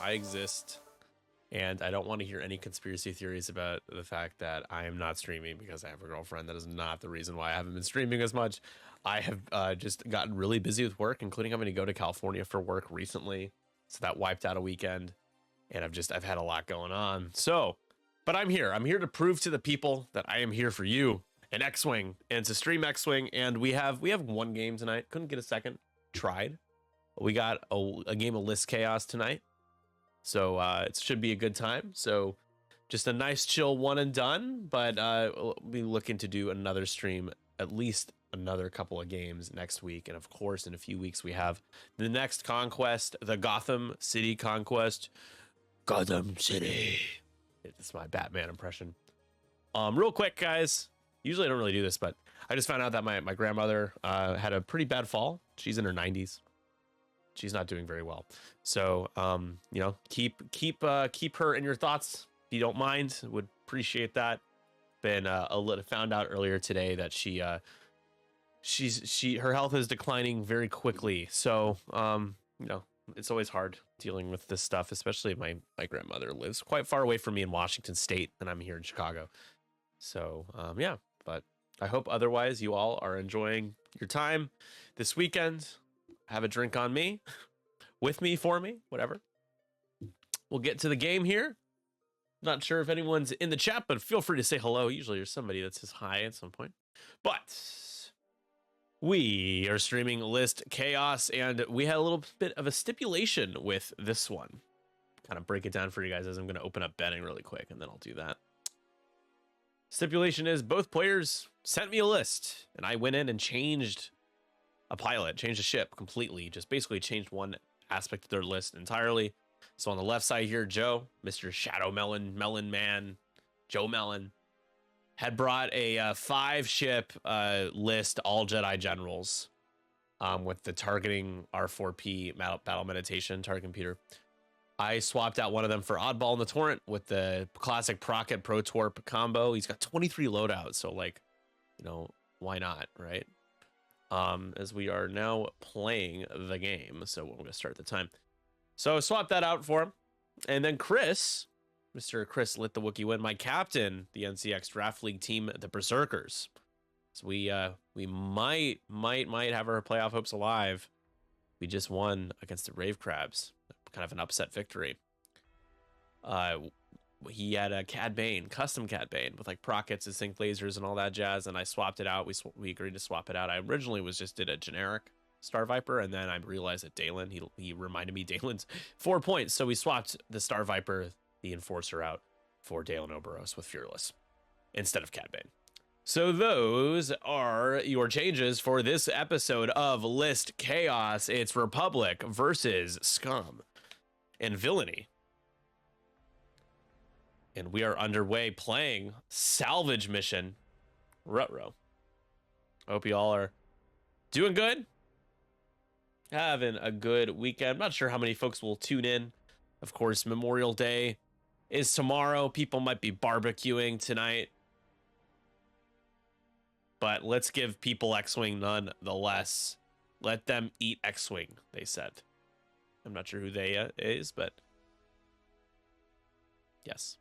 I exist, and I don't want to hear any conspiracy theories about the fact that I am not streaming because I have a girlfriend. That is not the reason why I haven't been streaming as much. I have just gotten really busy with work, including having to go to California for work recently. So that wiped out a weekend, and I've had a lot going on. So, but I'm here. I'm here to prove to the people that I am here for you in X-Wing and to stream X-Wing. And we have one game tonight. Couldn't get a second. Tried. We got a game of List Chaos tonight. So it should be a good time. So just a nice chill one and done, but we'll be looking to do another stream, at least another couple of games next week. And of course, in a few weeks, we have the next conquest, the Gotham City conquest. Gotham City. It's my Batman impression. Real quick, guys. Usually I don't really do this, but I just found out that my grandmother had a pretty bad fall. She's in her 90s. She's not doing very well. So, you know, keep her in your thoughts if you don't mind. Would appreciate that. Been found out earlier today that her health is declining very quickly. So, you know, it's always hard dealing with this stuff, especially if my grandmother lives quite far away from me in Washington State, and I'm here in Chicago. So, yeah, but I hope otherwise you all are enjoying your time this weekend. Have a drink on me, with me, for me, whatever. We'll get to the game here. Not sure if anyone's in the chat, but feel free to say hello. Usually there's somebody that says hi at some point. But we are streaming List Chaos, and we had a little bit of a stipulation with this one. Kind of break it down for you guys as I'm going to open up betting really quick, and then I'll do that. Stipulation is both players sent me a list, and I went in and changed a pilot, changed a ship completely, just basically changed one aspect of their list entirely. So on the left side here, Joe, Mr. Shadow Melon Man, Joe Melon, had brought a 5-ship list, all Jedi generals, with the targeting R4P battle meditation target computer. I swapped out one of them for Oddball in the Torrent with the classic Procket Pro Torp combo. He's got 23 loadouts, so like, you know, why not, right? As we are now playing the game, so we're going to start the time. So swap that out for him, and then Chris, Mr. Chris Lit the Wookiee Win, my captain, the NCX Draft League team, the Berserkers. So we might have our playoff hopes alive. We just won against the Rave Crabs, kind of an upset victory. He had a Cad Bane, custom Cad Bane with like prockets and sync lasers and all that jazz, and I swapped it out. We agreed to swap it out. I originally did a generic Star Viper, and then I realized that Dalen, he reminded me Dalen's 4 points, so we swapped the Star Viper, the Enforcer, out for Dalen Oberos with Fearless instead of Cad Bane. So those are your changes for this episode of List Chaos. It's Republic versus Scum and Villainy. And we are underway playing Salvage Mission Rutro. Hope you all are doing good. Having a good weekend. I'm not sure how many folks will tune in. Of course, Memorial Day is tomorrow. People might be barbecuing tonight. But let's give people X-Wing nonetheless. Let them eat X-Wing, they said. I'm not sure who they is, but yes.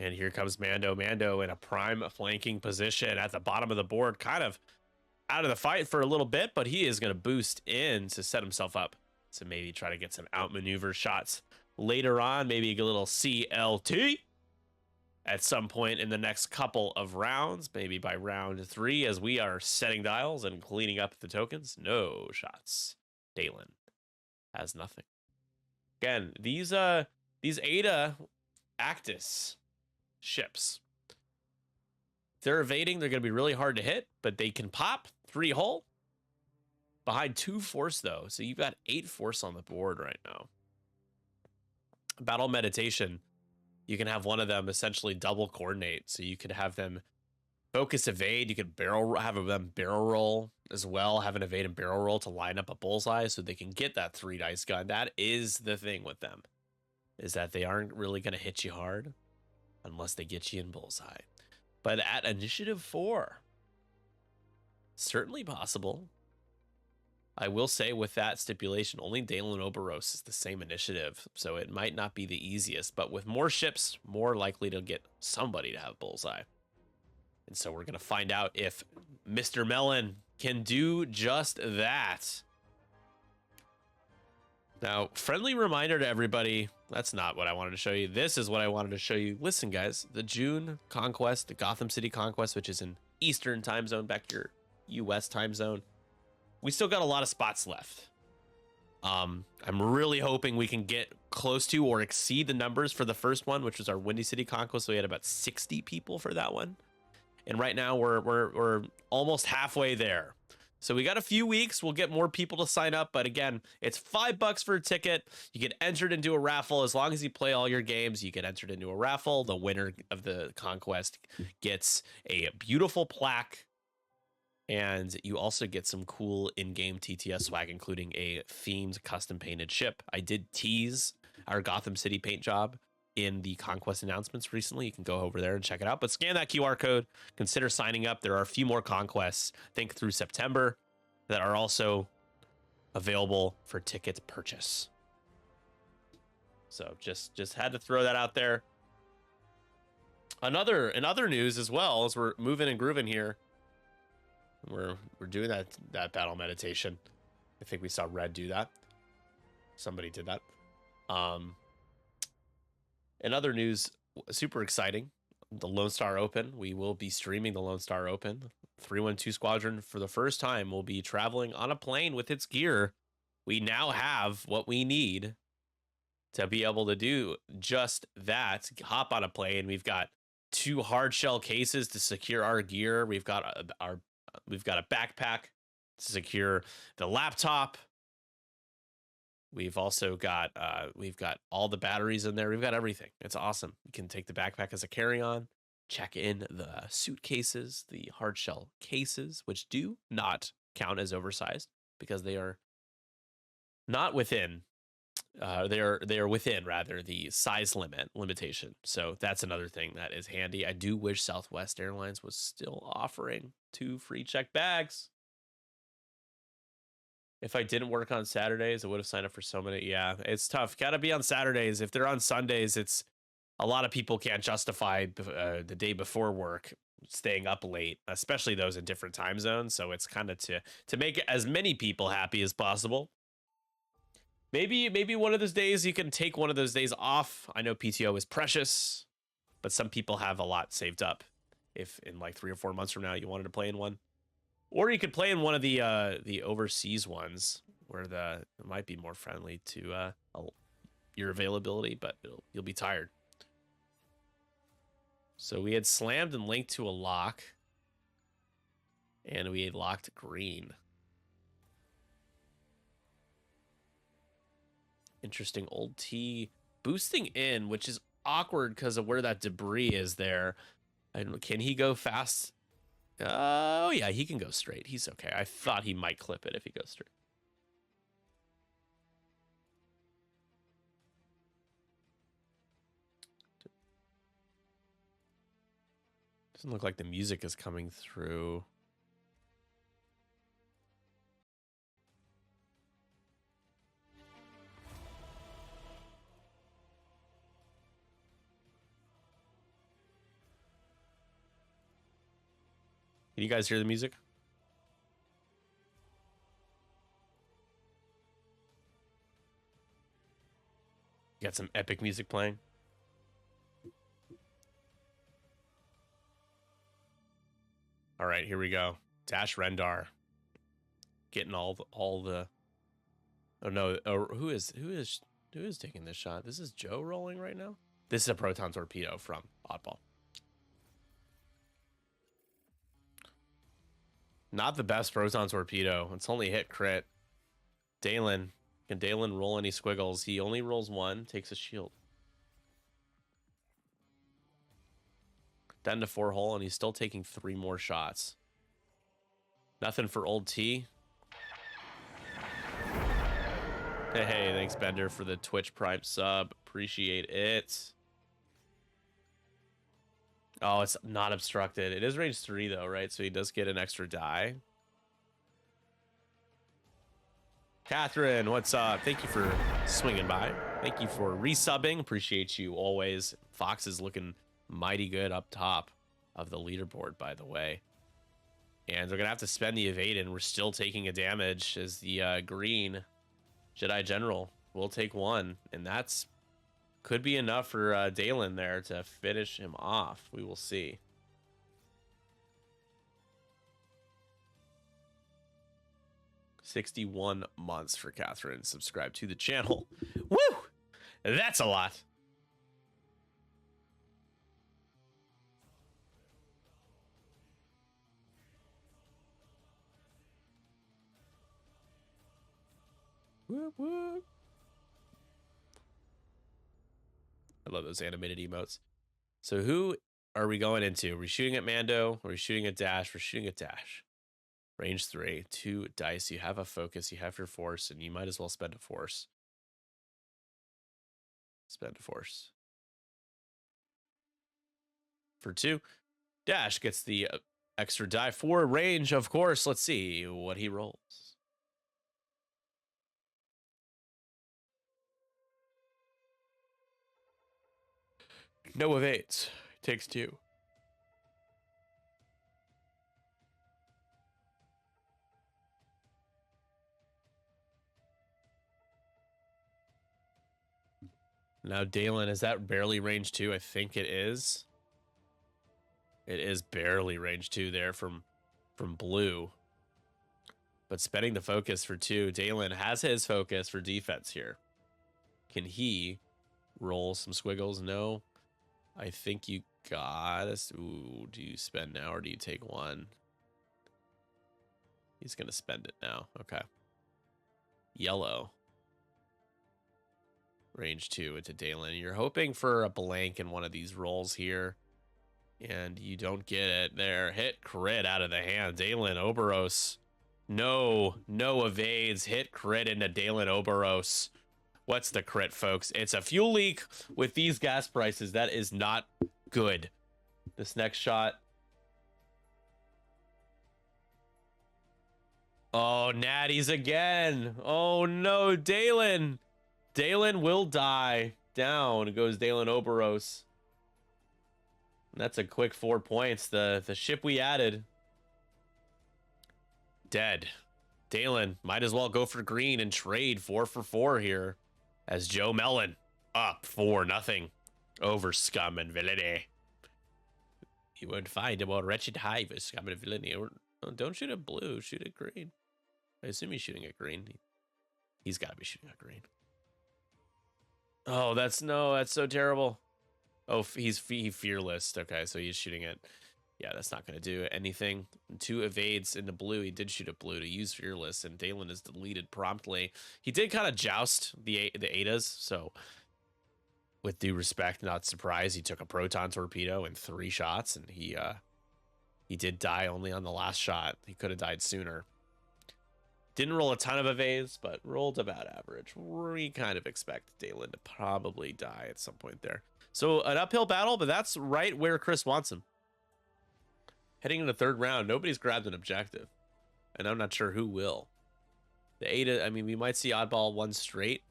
And here comes Mando. Mando in a prime flanking position at the bottom of the board, kind of out of the fight for a little bit, but he is going to boost in to set himself up to maybe try to get some outmaneuver shots later on, maybe a little CLT at some point in the next couple of rounds, maybe by round 3, as we are setting dials and cleaning up the tokens. No shots. Dalen has nothing. Again, these Ada Actis ships, if they're evading, they're going to be really hard to hit, but they can pop 3 hull behind 2 force though, so you've got 8 force on the board right now. Battle meditation, you can have one of them essentially double coordinate, so you could have them focus evade, you could have them barrel roll, as well have an evade and barrel roll to line up a bullseye so they can get that 3 dice gun. That is the thing with them, is that they aren't really going to hit you hard unless they get you in bullseye. But at initiative 4, certainly possible. I will say with that stipulation, only Dalen Oberos is the same initiative, so it might not be the easiest, but with more ships, more likely to get somebody to have bullseye. And so we're going to find out if Mr. Melon can do just that. Now, friendly reminder to everybody, that's not what I wanted to show you. This is what I wanted to show you. Listen, guys, the June Conquest, the Gotham City Conquest, which is in Eastern time zone, back to your US time zone. We still got a lot of spots left. I'm really hoping we can get close to or exceed the numbers for the first one, which was our Windy City Conquest. So we had about 60 people for that one. And right now we're almost halfway there. So we got a few weeks. We'll get more people to sign up. But again, it's $5 for a ticket. You get entered into a raffle. As long as you play all your games, you get entered into a raffle. The winner of the conquest gets a beautiful plaque. And you also get some cool in-game TTS swag, including a themed custom painted ship. I did tease our Gotham City paint job in the Conquest announcements recently. You can go over there and check it out. But scan that QR code. Consider signing up. There are a few more conquests, I think through September, that are also available for ticket purchase. So just had to throw that out there. In other news as well, as we're moving and grooving here, we're doing that battle meditation. I think we saw Red do that. Somebody did that. In other news, super exciting, the Lone Star Open. We will be streaming the Lone Star Open. 312 Squadron, for the first time, will be traveling on a plane with its gear. We now have what we need to be able to do just that. Hop on a plane. We've got 2 hard shell cases to secure our gear. We've got a backpack to secure the laptop. We've also got all the batteries in there. We've got everything. It's awesome. You can take the backpack as a carry-on. Check in the suitcases, the hard shell cases, which do not count as oversized because they are not within. They are within rather the size limitation. So that's another thing that is handy. I do wish Southwest Airlines was still offering 2 free checked bags. If I didn't work on Saturdays, I would have signed up for so many. Yeah, it's tough. Gotta be on Saturdays. If they're on Sundays, it's a lot of people can't justify the day before work staying up late, especially those in different time zones. So it's kind of to make as many people happy as possible. Maybe one of those days you can take one of those days off. I know PTO is precious, but some people have a lot saved up. If in like 3 or 4 months from now you wanted to play in one. Or you could play in one of the overseas ones where it might be more friendly to your availability, but you'll be tired. So we had slammed and linked to a lock, and we had locked green. Interesting. Old T boosting in, which is awkward because of where that debris is there. And can he go fast? Oh, yeah, he can go straight. He's okay. I thought he might clip it if he goes straight. Doesn't look like the music is coming through. Can you guys hear the music? Got some epic music playing. All right, here we go. Dash Rendar. Getting all the Oh no, who is taking this shot? This is Joe rolling right now? This is a proton torpedo from Oddball. Not the best proton torpedo. It's only hit crit. Dalen. Can Dalen roll any squiggles? He only rolls 1, takes a shield. Down to 4 hull, and he's still taking 3 more shots. Nothing for old T. Hey, thanks Bender for the Twitch Prime sub. Appreciate it. Oh, it's not obstructed. It is range 3 though, right? So he does get an extra die. Catherine, what's up? Thank you for swinging by. Thank you for resubbing. Appreciate you always. Fox is looking mighty good up top of the leaderboard, by the way. And we're going to have to spend the evade, and we're still taking a damage as the green Jedi General will take 1. And that's could be enough for Dalen there to finish him off. We will see. $61 months for Catherine. Subscribe to the channel. Woo! That's a lot. Whoop, whoop. I love those animated emotes. So who are we going into? Are we shooting at Mando? Are we shooting at Dash? We're shooting at Dash. Range 3. 2 dice. You have a focus. You have your force. And you might as well spend a force. Spend a force. For 2. Dash gets the extra die for range, of course. Let's see what he rolls. No evades. Takes 2. Now, Dalen, is that barely range 2? I think it is. It is barely range 2 there from blue. But spending the focus for 2, Dalen has his focus for defense here. Can he roll some squiggles? No. I think you got us. Ooh, do you spend now or do you take 1? He's going to spend it now. Okay. Yellow. Range 2 into Dalen. You're hoping for a blank in one of these rolls here. And you don't get it there. Hit crit out of the hand. Dalen Oberos. No evades. Hit crit into Dalen Oberos. What's the crit, folks? It's a fuel leak with these gas prices. That is not good. This next shot. Oh, natties again. Oh, no, Dalen. Dalen will die. Down goes Dalen Oberos. And that's a quick 4 points. The ship we added. Dead. Dalen might as well go for green and trade 4 for 4 here. As Joe Melon up 4-0 over Scum and Villainy. You won't find a more wretched hive as Scum and Villainy. Don't shoot at blue, shoot at green. I assume he's shooting at green. He's got to be shooting at green. Oh, that's so terrible. Oh, he's fearless. Okay, so he's shooting at. Yeah, that's not going to do anything. 2 evades into blue. He did shoot at blue to use fearless, and Dalen is deleted promptly. He did kind of joust the Adas, so with due respect, not surprised. He took a proton torpedo in 3 shots, and he did die only on the last shot. He could have died sooner. Didn't roll a ton of evades, but rolled about average. We kind of expect Dalen to probably die at some point there. So an uphill battle, but that's right where Chris wants him. Heading into 3rd round, nobody's grabbed an objective. And I'm not sure who will. The Ada, I mean, we might see oddball 1 straight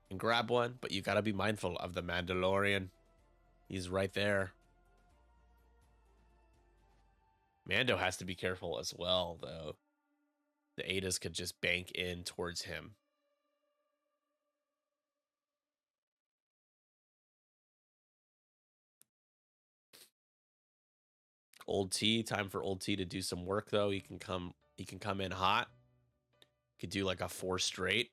and grab one, but you got to be mindful of the Mandalorian. He's right there. Mando has to be careful as well, though. The Adas could just bank in towards him. Old T, time for Old T to do some work though. He can come in hot. Could do like a 4 straight.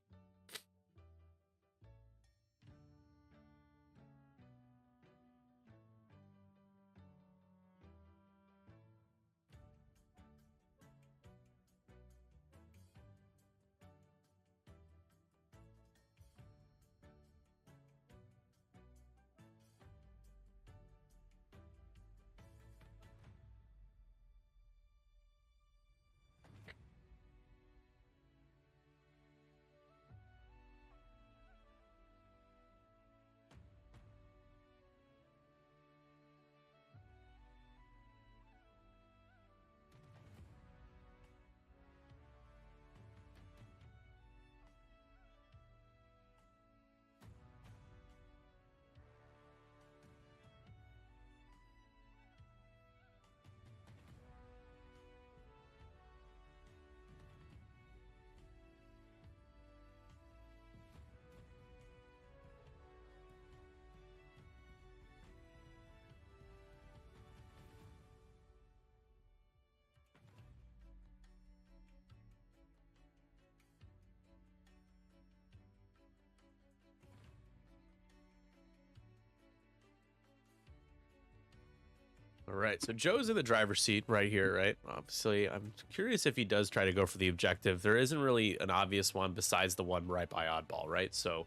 All right, so Joe's in the driver's seat right here, right? Obviously, I'm curious if he does try to go for the objective. There isn't really an obvious one besides the one right by Oddball, right? So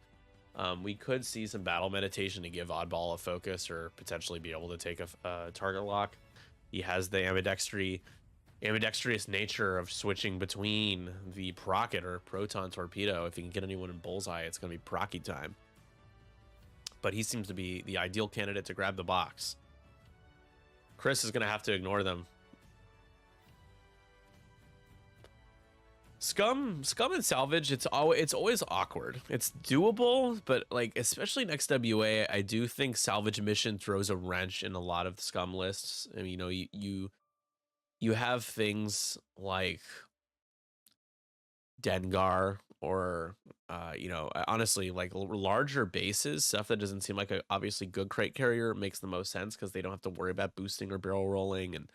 we could see some battle meditation to give Oddball a focus or potentially be able to take a target lock. He has the ambidextrous nature of switching between the Procket or Proton Torpedo. If he can get anyone in bullseye, it's going to be Procky time. But he seems to be the ideal candidate to grab the box. Chris is going to have to ignore them. Scum and salvage, it's always awkward. It's doable, but like especially next WA, I do think salvage mission throws a wrench in a lot of the scum lists. I mean, you know, you have things like Dengar or you know, honestly, like larger bases, stuff that doesn't seem like a obviously good crate carrier makes the most sense because they don't have to worry about boosting or barrel rolling, and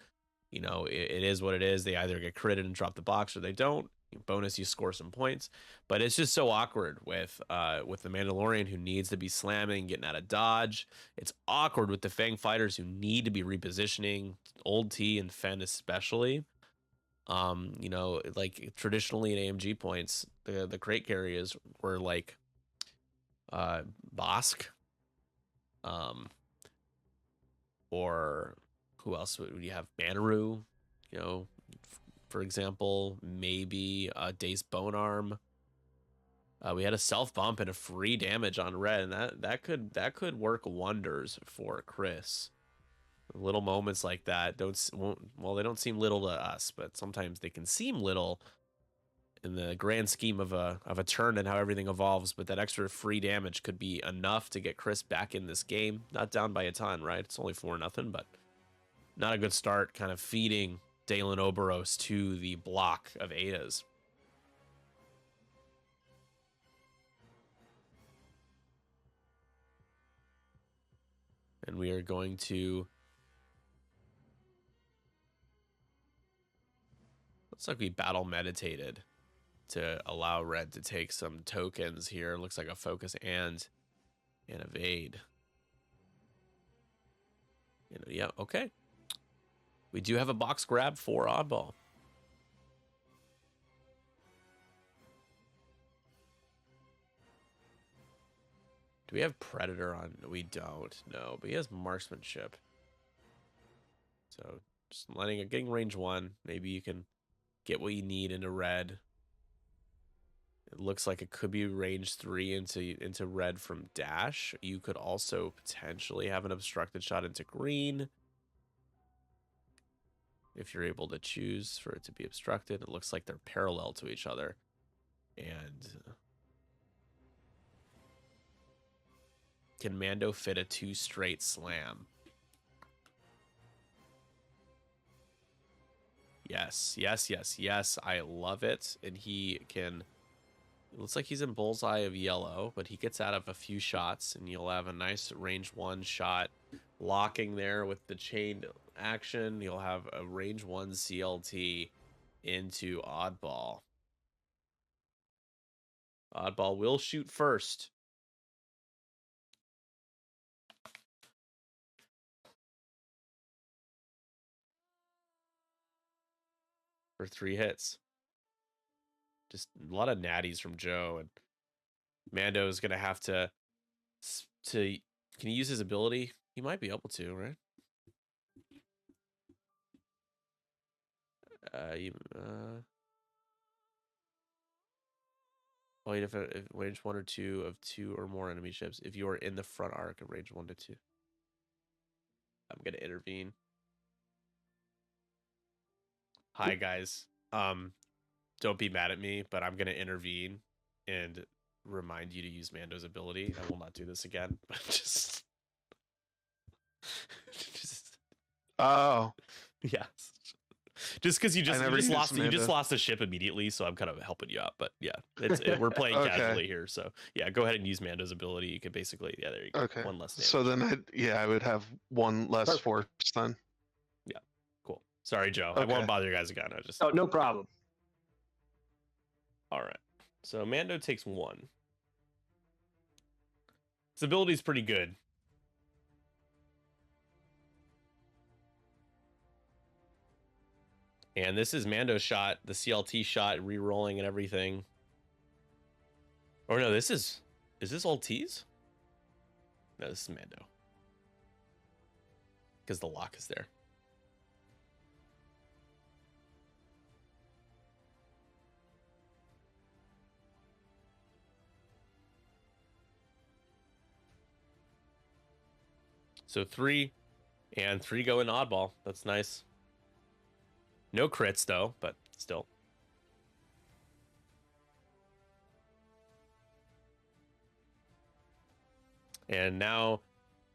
you know, it is what it is. They either get critted and drop the box or they don't. Bonus, you score some points, but it's just so awkward with the Mandalorian who needs to be slamming, getting out of dodge. It's awkward with the Fang fighters who need to be repositioning, Old T and Fen especially. You know, like traditionally in AMG points, the crate carriers were like Bosk, or who else would you have? Manaru, you know, for example, maybe Dace Bone Arm. We had a self bump and a free damage on red, and that could work wonders for Chris. Little moments like that they don't seem little to us, but sometimes they can seem little in the grand scheme of a turn and how everything evolves. But that extra free damage could be enough to get Chris back in this game. Not down by a ton, right? It's only 4-0, but not a good start. Kind of feeding Dalen Oberos to the block of Adas. And we are going to... Looks like we battle meditated to allow red to take some tokens here. Looks like a focus and an evade. Yeah, okay. We do have a box grab for Oddball. Do we have Predator on? We don't, no, but he has marksmanship. So just getting range 1. Maybe you can get what you need into red. It looks like it could be range 3 into red from dash. You could also potentially have an obstructed shot into green if you're able to choose for it to be obstructed. It looks like they're parallel to each other. And can Mando fit a 2 straight slam? Yes, yes, yes, yes. I love it. And he can... It looks like he's in bullseye of yellow, but he gets out of a few shots, and you'll have a nice range 1 shot locking there with the chain action. You'll have a range 1 CLT into Oddball. Oddball will shoot first. For 3 hits. Just a lot of natties from Joe, and Mando is going to have to... Can he use his ability? He might be able to, right? Oh, if range 1 or 2 of 2 or more enemy ships, if you are in the front arc of range 1 to 2. I'm going to intervene. Hi, guys. Don't be mad at me, but I'm going to intervene and remind you to use Mando's ability. I will not do this again, but just... Oh. Yes. Just because you just lost a ship immediately, so I'm kind of helping you out. But yeah, we're playing Okay. casually here, so yeah, go ahead and use Mando's ability. You could basically, yeah, there you go. Okay. 1 less damage. So then I would have 1 less force then. Yeah, cool. Sorry, Joe. Okay. I won't bother you guys again. I just... Oh, no problem. All right. So Mando takes 1. His ability's pretty good. And this is Mando's shot, the CLT shot, re-rolling and everything. Or no, is this all T's? No, this is Mando. Because the lock is there. So 3 and 3 go in oddball. That's nice. No crits though, but still. And now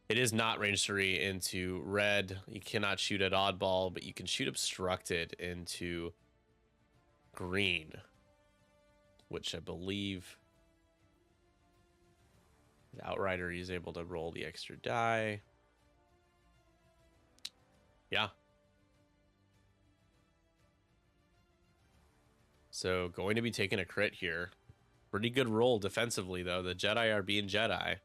it is not range 3 into red. You cannot shoot at oddball, but you can shoot obstructed into green, which I believe the Outrider is able to roll the extra die. Yeah. So going to be taking a crit here. Pretty good roll defensively, though. The Jedi are being Jedi.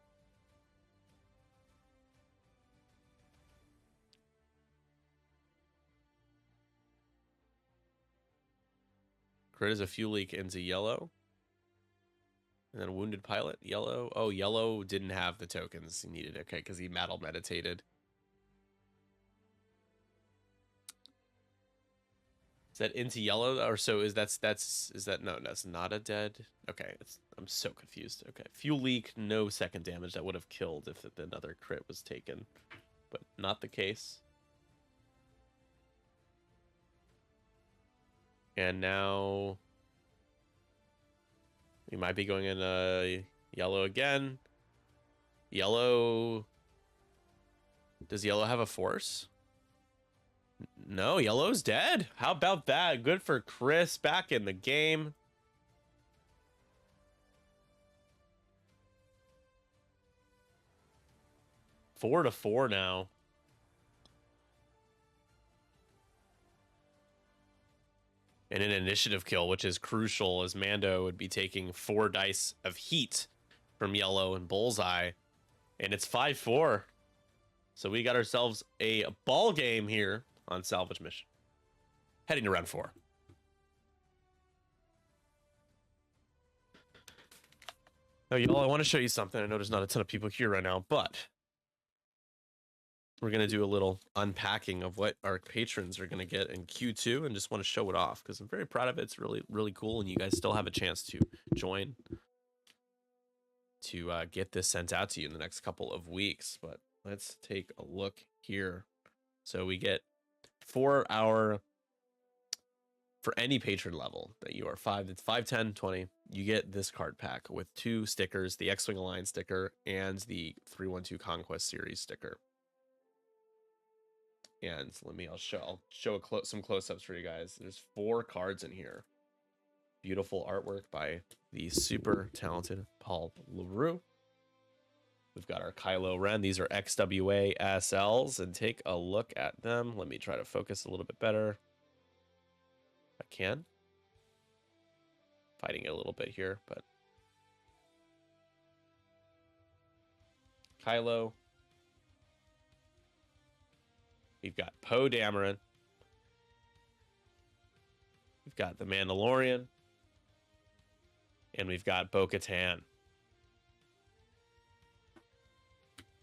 Crit is a fuel leak into yellow. And then a wounded pilot, yellow. Oh, yellow didn't have the tokens he needed. Okay, because he battle meditated. Is that into yellow? Or so is that no, that's not a dead. Okay, I'm so confused. Okay. Fuel leak, no second damage. That would have killed if another crit was taken. But not the case. And now we might be going in yellow again. Yellow. Does yellow have a force? No, yellow's dead. How about that? Good for Chris, back in the game. Four to 4 now. And an initiative kill, which is crucial, as Mando would be taking 4 dice of heat from yellow and bullseye. And it's 5-4. So we got ourselves a ball game here on salvage mission. Heading to round 4. Now, y'all, I want to show you something. I know there's not a ton of people here right now, but we're going to do a little unpacking of what our patrons are going to get in Q2 and just want to show it off because I'm very proud of it. It's really, really cool. And you guys still have a chance to join to get this sent out to you in the next couple of weeks. But let's take a look here. So we get for any patron level that you are 5, 10, 20, you get this card pack with 2 stickers, the X-Wing Alliance sticker and the 312 Conquest Series sticker. And I'll show some close-ups for you guys. There's 4 cards in here. Beautiful artwork by the super talented Paul LaRue. We've got our Kylo Ren. These are XWA SLs, and take a look at them. Let me try to focus a little bit better. If I can. Fighting it a little bit here, but Kylo. We've got Poe Dameron. We've got the Mandalorian. And we've got Bo-Katan.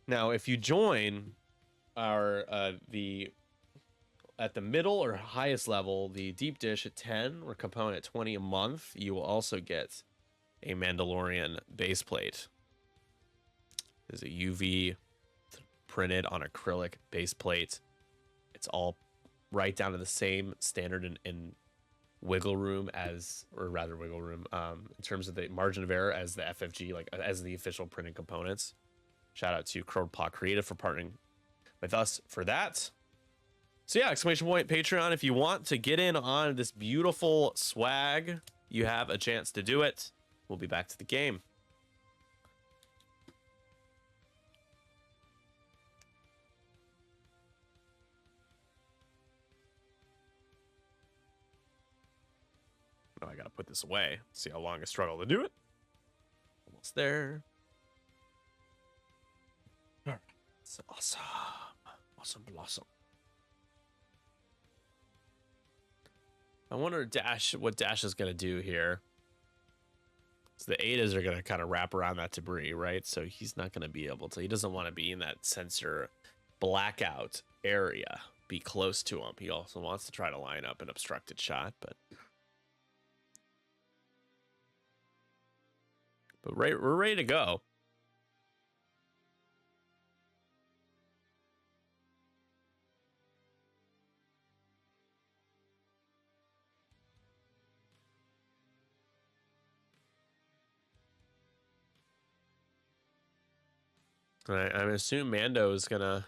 Now, if you join our at the middle or highest level, the deep dish at 10 or component at 20 a month, you will also get a Mandalorian base plate. There's a UV printed on acrylic base plate. It's all right down to the same standard in wiggle room in terms of the margin of error as the FFG, like as the official printed components. Shout out to Crowdpaw Creative for partnering with us for that. So yeah, exclamation point Patreon. If you want to get in on this beautiful swag, you have a chance to do it. We'll be back to the game. Oh, I gotta put this away. See how long I struggle to do it. Almost there. All right. It's awesome. Awesome blossom. I wonder what Dash is going to do here. So the Adas are going to kind of wrap around that debris, right? So he's not going to be able to. He doesn't want to be in that sensor blackout area, be close to him. He also wants to try to line up an obstructed shot, but we're ready to go. I assume Mando is gonna.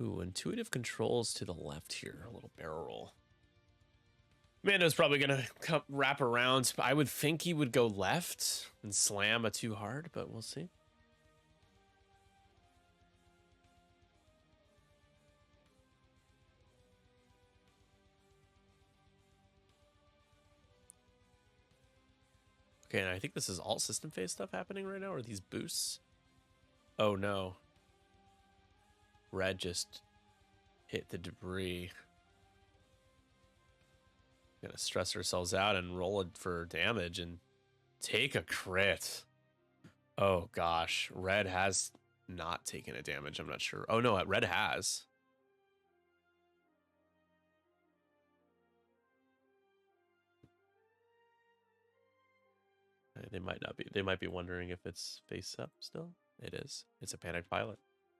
Ooh, intuitive controls to the left here. A little barrel roll. Mando's probably gonna wrap around. I would think he would go left and slam a too hard, but we'll see. Okay, and I think this is all system phase stuff happening right now, or these boosts? Oh no. Red just hit the debris. Gonna stress ourselves out and roll it for damage and take a crit. Oh gosh, Red has not taken a damage, I'm not sure. Oh no, Red has. They might not be. They might be wondering if it's face up still. It is. It's a panicked pilot.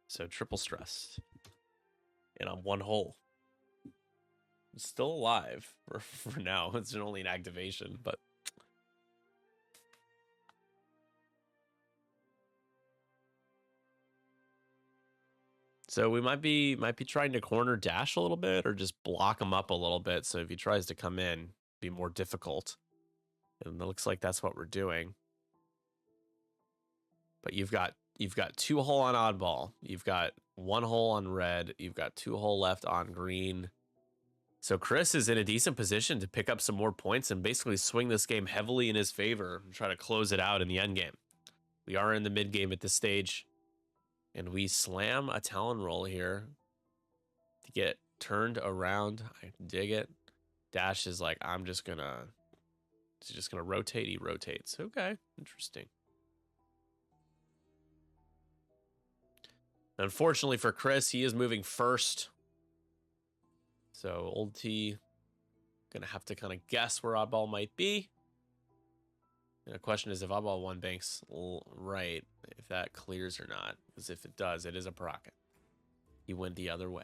So triple stressed. And on one hole. It's still alive for now. It's only an activation, but so we might be trying to corner Dash a little bit or just block him up a little bit. So if he tries to come in, be more difficult. And it looks like that's what we're doing. But you've got 2 hull on oddball. You've got 1 hull on red. You've got 2 hull left on green. So Chris is in a decent position to pick up some more points and basically swing this game heavily in his favor and try to close it out in the end game. We are in the mid game at this stage. And we slam a Talon roll here to get turned around. I dig it. Dash is like, he's just gonna rotate. He rotates. Okay, interesting. Unfortunately for Chris, he is moving first. So old T gonna have to kind of guess where oddball might be. And the question is if oddball 1 banks right, if that clears or not. Because if it does, it is a procket. He went the other way.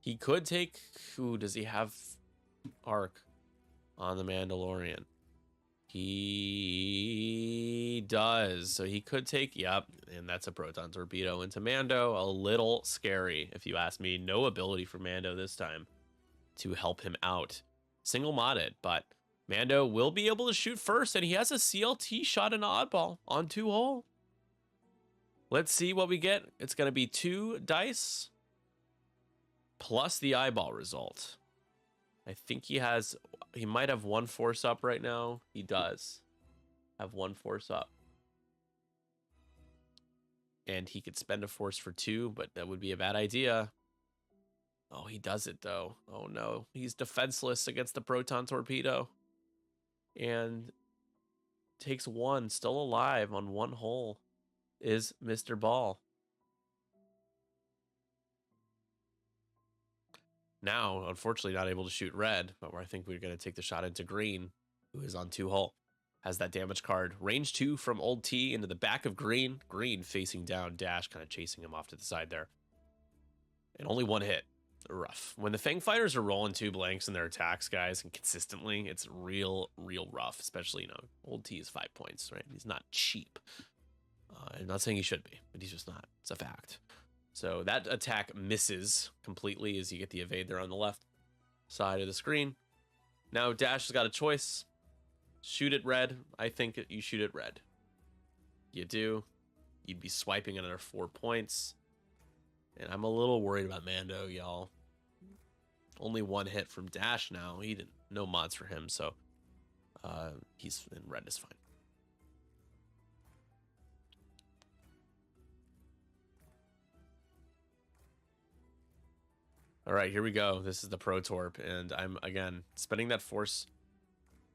He could take. Ooh, does he have arc on the Mandalorian? He does. So he could take, yep, and that's a proton torpedo into Mando. A little scary, if you ask me. No ability for Mando this time to help him out. Single modded, but Mando will be able to shoot first, and he has a CLT shot in oddball on 2 hull. Let's see what we get. It's going to be 2 dice plus the eyeball result. I think he might have 1 force up right now. He does have 1 force up. And he could spend a force for 2, but that would be a bad idea. Oh, he does it though. Oh no, he's defenseless against the proton torpedo. And takes 1, still alive on 1 hole is Mr. Ball. Now, unfortunately, not able to shoot red, but I think we're going to take the shot into green, who is on 2 hull. Has that damage card. Range 2 from old T into the back of green. Green facing down, Dash kind of chasing him off to the side there. And only 1 hit. Rough. When the Fang Fighters are rolling 2 blanks in their attacks, guys, and consistently, it's real rough. Especially, old T is 5 points, right? He's not cheap. I'm not saying he should be, but he's just not. It's a fact. So that attack misses completely as you get the evade there on the left side of the screen. Now Dash has got a choice. Shoot it red. I think you shoot it red. You do. You'd be swiping another 4 points. And I'm a little worried about Mando, y'all. Only 1 hit from Dash now. No mods for him, so he's in red is fine. All right, here we go. This is the Pro Torp, and I'm again spending that force.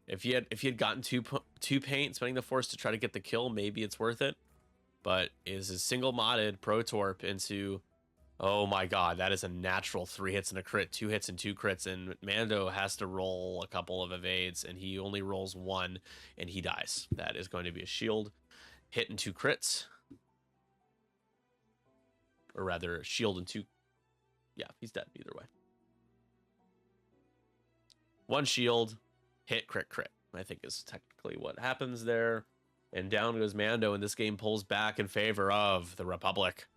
If he had gotten two paint, spending the force to try to get the kill, maybe it's worth it. But is a single modded Pro Torp into, oh my god, that is a natural 3 hits and a crit, 2 hits and 2 crits, and Mando has to roll a couple of evades, and he only rolls 1, and he dies. That is going to be a shield hit and 2 crits, or rather, a shield and 2. Yeah, he's dead either way. 1 shield, hit, crit, crit, I think is technically what happens there. And down goes Mando, and this game pulls back in favor of the Republic.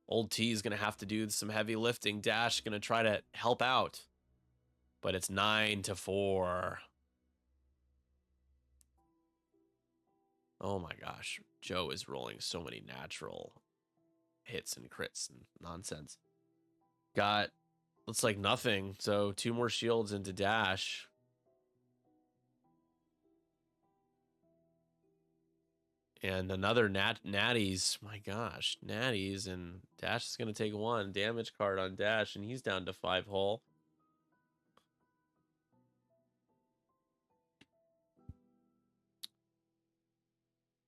Old T is going to have to do some heavy lifting. Dash going to try to help out. But it's 9-4. Oh my gosh. Joe is rolling so many natural hits and crits and nonsense. Got, looks like nothing. So 2 more shields into Dash. And another Natties. My gosh, Natties, and Dash is going to take 1 damage card on Dash, and he's down to 5 hull.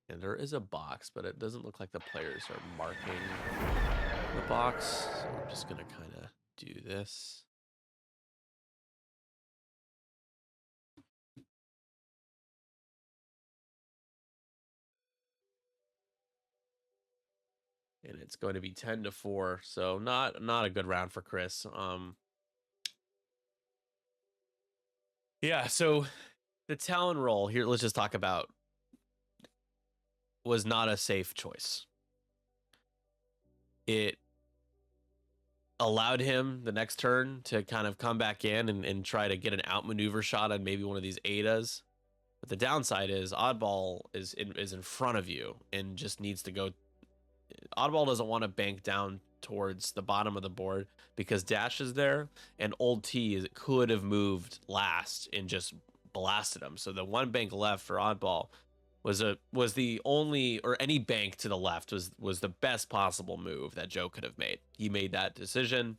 And there is a box, but it doesn't look like the players are marking the box. So I'm just going to kind of do this. And it's going to be 10-4, so not a good round for Chris. Yeah, so the Talon roll here, let's just talk about, was not a safe choice. It allowed him the next turn to kind of come back in and try to get an outmaneuver shot on maybe one of these Adas. But the downside is Oddball is in front of you and just needs to go. Oddball doesn't want to bank down towards the bottom of the board because Dash is there, and Old T could have moved last and just blasted him. So the 1 bank left for Oddball was the only, or any bank to the left was the best possible move that Joe could have made. He made that decision.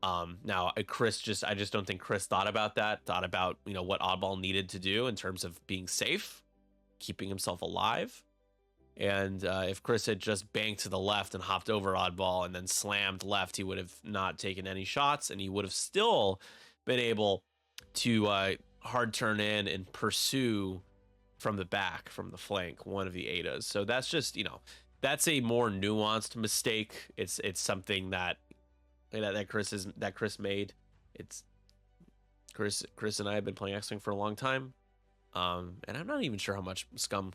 Now Chris I just don't think Chris thought about what Oddball needed to do in terms of being safe, keeping himself alive. And if Chris had just banked to the left and hopped over Oddball and then slammed left, he would have not taken any shots, and he would have still been able to hard turn in and pursue from the back, from the flank, one of the Adas. So that's just, that's a more nuanced mistake. It's something that Chris made. It's Chris and I have been playing X-Wing for a long time, and I'm not even sure how much Scum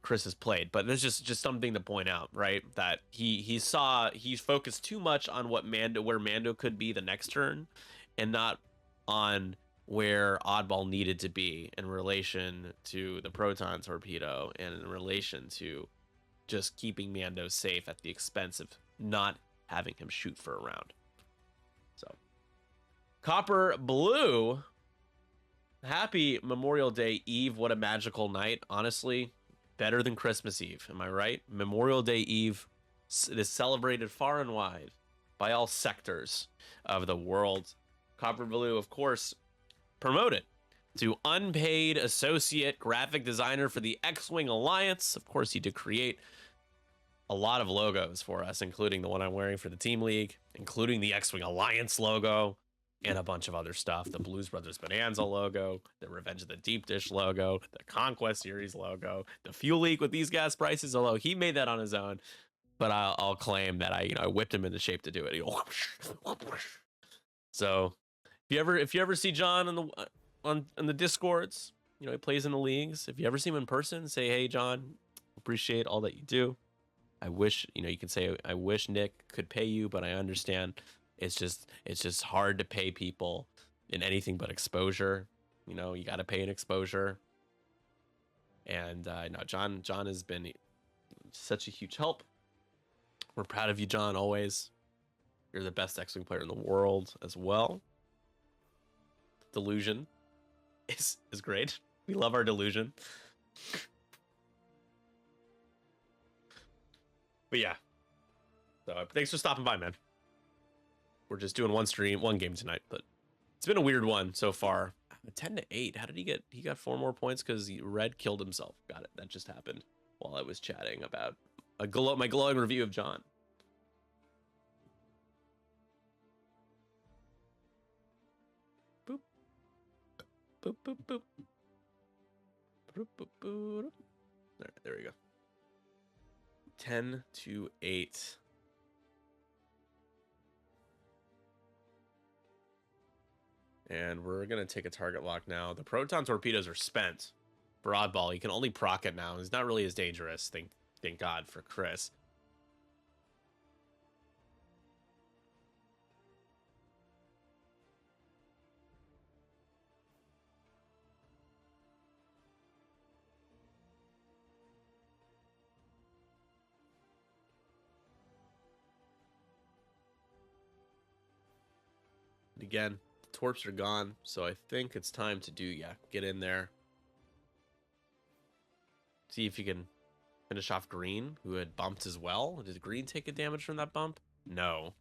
Chris has played, but there's just something to point out, right? That he's focused too much on where Mando could be the next turn, and not on where Oddball needed to be in relation to the proton torpedo and in relation to just keeping Mando safe at the expense of not having him shoot for a round. So Copper Blue, happy Memorial Day Eve. What a magical night. Honestly, better than Christmas Eve. Am I right? Memorial Day Eve is celebrated far and wide by all sectors of the world. Copper Blue, of course, promoted to unpaid associate graphic designer for the X-Wing Alliance. Of course, he did create a lot of logos for us, including the one I'm wearing for the Team League, including the X-Wing Alliance logo, and a bunch of other stuff. The Blues Brothers Bonanza logo, the Revenge of the Deep Dish logo, the Conquest Series logo, the Fuel Leak with these gas prices, although he made that on his own. But I'll claim that I whipped him into shape to do it. So if you ever see John on the Discords, he plays in the leagues. If you ever see him in person, say, hey, John, appreciate all that you do. I wish, you can say, I wish Nick could pay you, but I understand. It's just hard to pay people in anything but exposure. You got to pay an exposure. And no, John has been such a huge help. We're proud of you, John, always. You're the best X-Wing player in the world as well. Delusion is great. We love our delusion. But yeah, So thanks for stopping by, man. We're just doing one game tonight, but it's been a weird one so far. 10-8. How did he get? He got 4 more points because Red killed himself. Got it. That just happened while I was chatting about my glowing review of John. Boop. Boop, boop, boop. Boop, boop, boop. All right, there we go. 10-8. And we're going to take a target lock now. The proton torpedoes are spent for Oddball. He can only proc it now. It's not really as dangerous, thank God for Chris. And again, the torps are gone, so I think it's time to get in there. See if you can finish off Green, who had bumped as well. Did Green take a damage from that bump? No.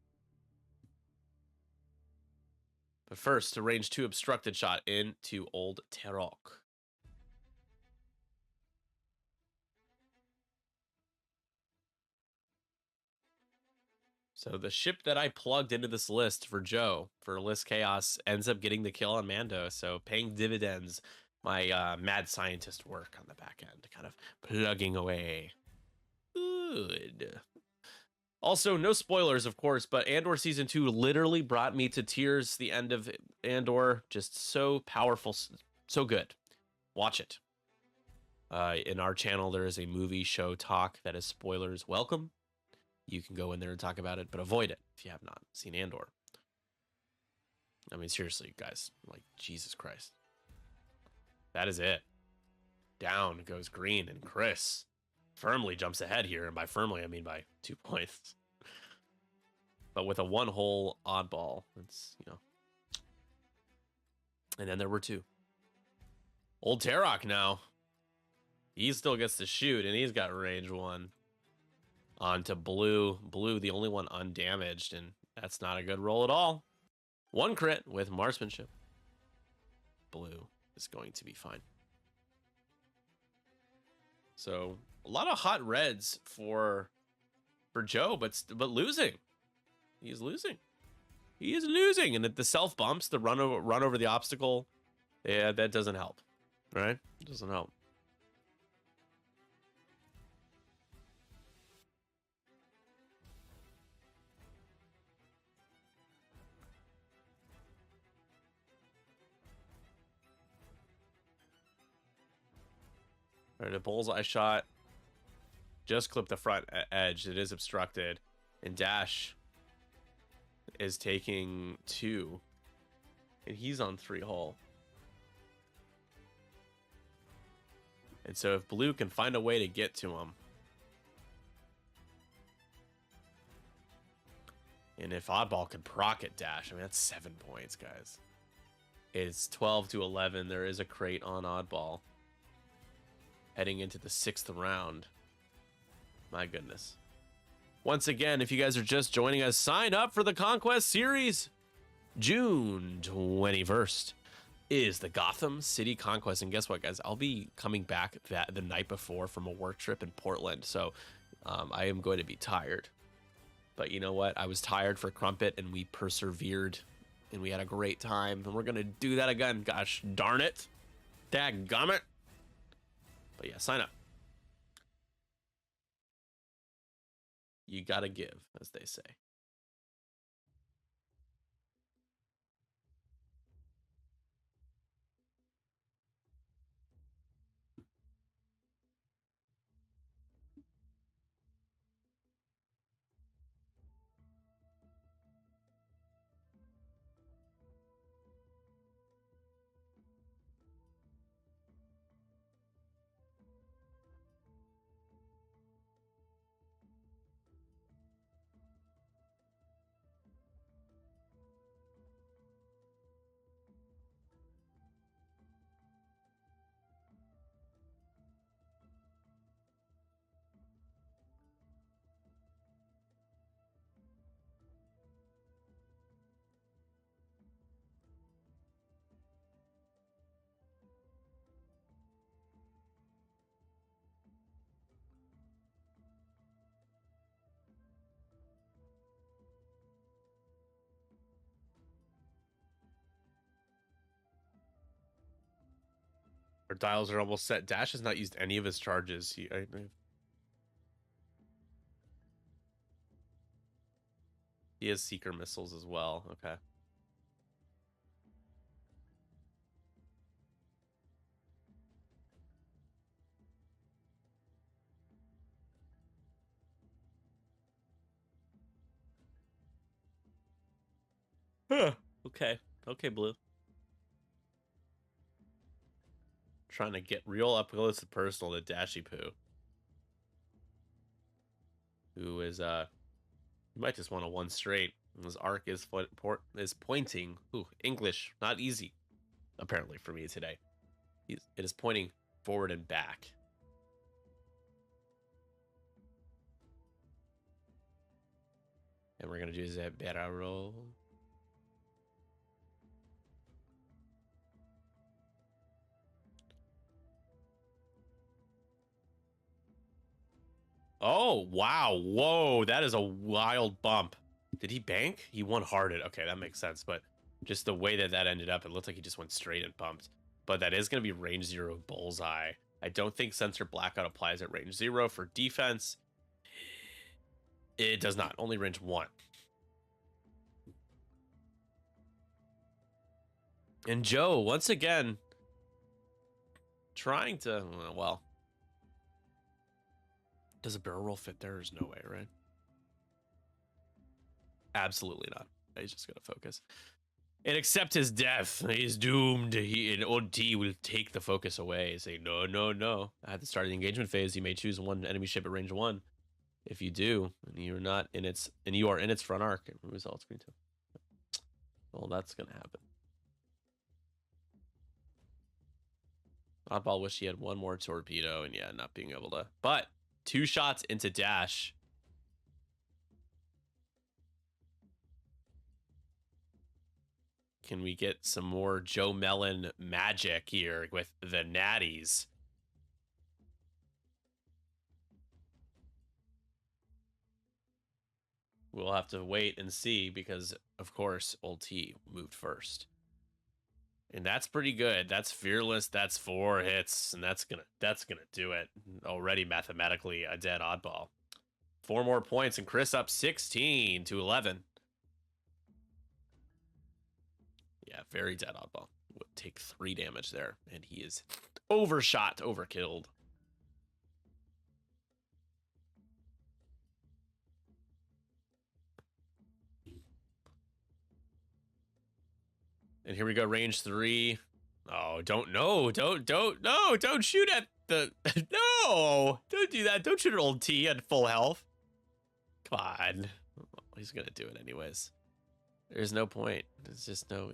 But first, a range 2 obstructed shot into Old Terok. So the ship that I plugged into this list for Joe, for List Chaos, ends up getting the kill on Mando. So paying dividends, my mad scientist work on the back end, kind of plugging away. Good. Also, no spoilers, of course, but Andor Season 2 literally brought me to tears. The end of Andor, just so powerful, so good. Watch it. In our channel, there is a movie show talk that is spoilers welcome. You can go in there and talk about it, but avoid it if you have not seen Andor. I mean, seriously, guys, like, Jesus Christ. That is it. Down goes Green, and Chris firmly jumps ahead here. And by firmly, I mean by 2 points. But with a 1-hole oddball, it's, And then there were 2. Old Terok now. He still gets to shoot, and he's got range 1. On to Blue. Blue, the only one undamaged, and that's not a good roll at all. 1 crit with marksmanship. Blue is going to be fine. So a lot of hot reds for Joe, but losing. He's losing. He is losing, and the self bumps, the run over the obstacle, yeah, that doesn't help, right? It doesn't help. All right, a bullseye shot. Just clip the front edge. It is obstructed. And Dash is taking 2. And he's on 3-hole. And so if Blue can find a way to get to him. And if Oddball can proc it Dash, I mean, that's 7 points, guys. It's 12-11. There is a crate on Oddball. Heading into the 6th round. My goodness. Once again, if you guys are just joining us, sign up for the Conquest series. June 21st is the Gotham City Conquest. And guess what, guys? I'll be coming back the night before from a work trip in Portland. So I am going to be tired. But you know what? I was tired for Crumpet, and we persevered. And we had a great time. And we're going to do that again. Gosh darn it. Dadgummit. But yeah, sign up. You gotta give, as they say. Our dials are almost set. Dash has not used any of his charges. He has Seeker missiles as well. Okay. Huh. Okay. Okay, Blue. Trying to get real up close and personal to Dashy Poo. Who is, you might just want a one straight. His arc is pointing. Ooh, English. Not easy, apparently, for me today. It is pointing forward and back. And we're going to do the barrel. Oh, wow. Whoa, that is a wild bump. Did he bank? He one-hearted. Okay, that makes sense. But just the way that that ended up, it looked like he just went straight and bumped. But that is going to be range 0 bullseye. I don't think Sensor Blackout applies at range 0 for defense. It does not. Only range 1. And Joe, once again, trying to, well, does a barrel roll fit there? There's no way, right? Absolutely not. He's just going to focus. And accept his death. He's doomed. An OD will take the focus away. Say, no, no, no. At the start of the engagement phase, you may choose one enemy ship at range 1. If you do, and you're not in its, and you are in its front arc, it moves all screen 2. Well, that's going to happen. Oddball wish he had one more torpedo, and yeah, not being able to. But 2 shots into Dash. Can we get some more Joe Melon magic here with the natties? We'll have to wait and see because, of course, Old T moved first. And that's pretty good. That's fearless. That's 4 hits, and that's gonna do it. Already mathematically a dead oddball. 4 more points, and Chris up 16 to 11. Yeah, very dead oddball. Would take 3 damage there, and he is overshot, overkilled. And here we go, range 3. Oh, don't shoot at the, no, don't do that. Don't shoot at Old T at full health. Come on. He's gonna do it anyways. There's no point. There's no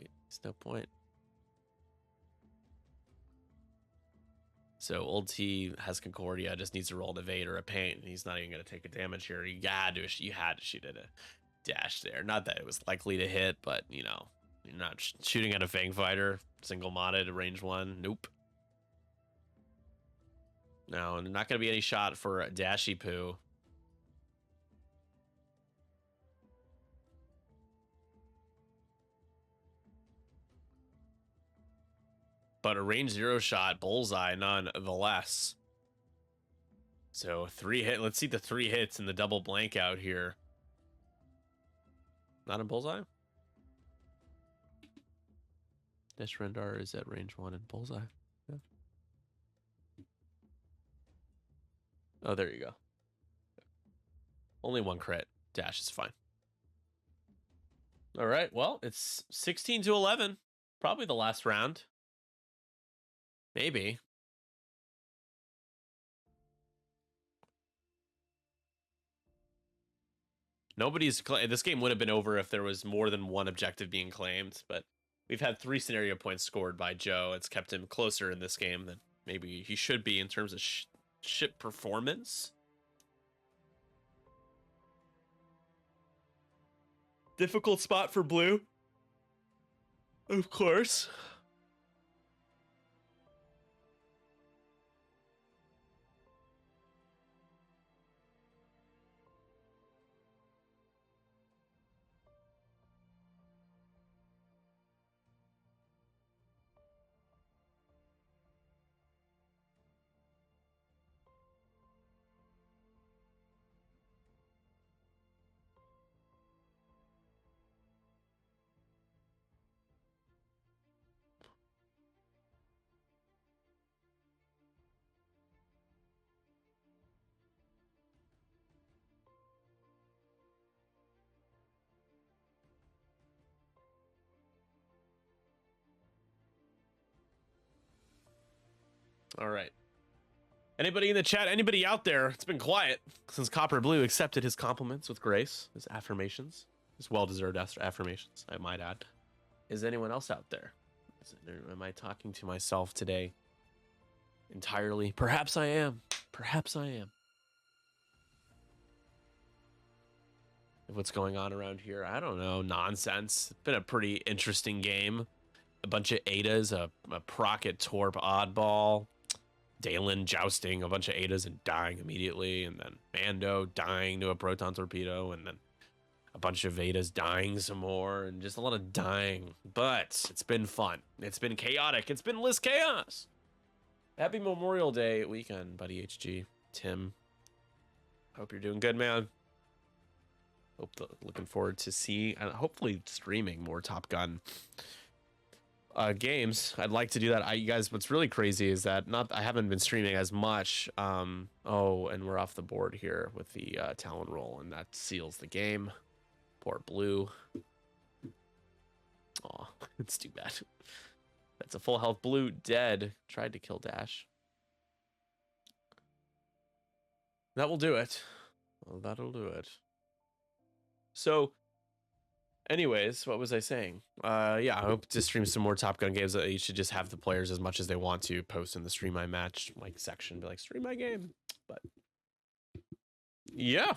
point. So Old T has Concordia, just needs to roll an evade or a paint. He's not even gonna take a damage here. You had to shoot at a Dash there. Not that it was likely to hit, but you know, you're not shooting at a Fang Fighter, single modded, range 1. Nope. No, and not gonna be any shot for Dashy Poo. But a range 0 shot, bullseye nonetheless. So 3 hit. Let's see the 3 hits and the double blank out here. Not a bullseye. Dash Rendar is at range 1 and bullseye. Yeah. Oh, there you go. Only 1 crit. Dash is fine. All right. Well, it's 16 to 11. Probably the last round. Maybe. This game would have been over if there was more than 1 objective being claimed, but we've had 3 scenario points scored by Joe. It's kept him closer in this game than maybe he should be in terms of ship performance. Difficult spot for Blue. Of course. All right. Anybody in the chat? Anybody out there? It's been quiet since Copper Blue accepted his compliments with grace, his affirmations, his well-deserved affirmations, I might add. Is anyone else out there? Am I talking to myself today entirely? Perhaps I am. Perhaps I am. What's going on around here? I don't know. Nonsense. It's been a pretty interesting game. A bunch of Adas, a Procket Torp oddball, Dalen jousting a bunch of Adas and dying immediately, and then Mando dying to a proton torpedo, and then a bunch of Adas dying some more, and just a lot of dying. But it's been fun. It's been chaotic. It's been List Chaos. Happy Memorial Day weekend, buddy HG. Tim, hope you're doing good, man. Looking forward to see and hopefully streaming more Top Gun games. I'd like to do that. You guys, what's really crazy is that I haven't been streaming as much. Oh, and we're off the board here with the talent roll, and that seals the game. Poor Blue. Aw, it's too bad. That's a full health Blue dead. Tried to kill Dash. That will do it. Well, that'll do it. So, anyways, what was I saying? Yeah, I hope to stream some more Top Gun games. You should just have the players as much as they want to post in the stream my match section, be like, stream my game. But yeah,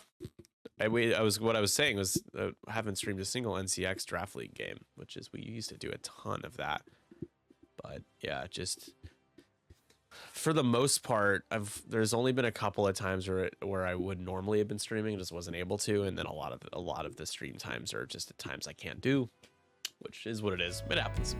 what I was saying was I haven't streamed a single NCX Draft League game, which is we used to do a ton of that. But yeah, just for the most part, there's only been a couple of times where I would normally have been streaming, just wasn't able to, and then a lot of the stream times are just at times I can't do, which is what it is. It happens.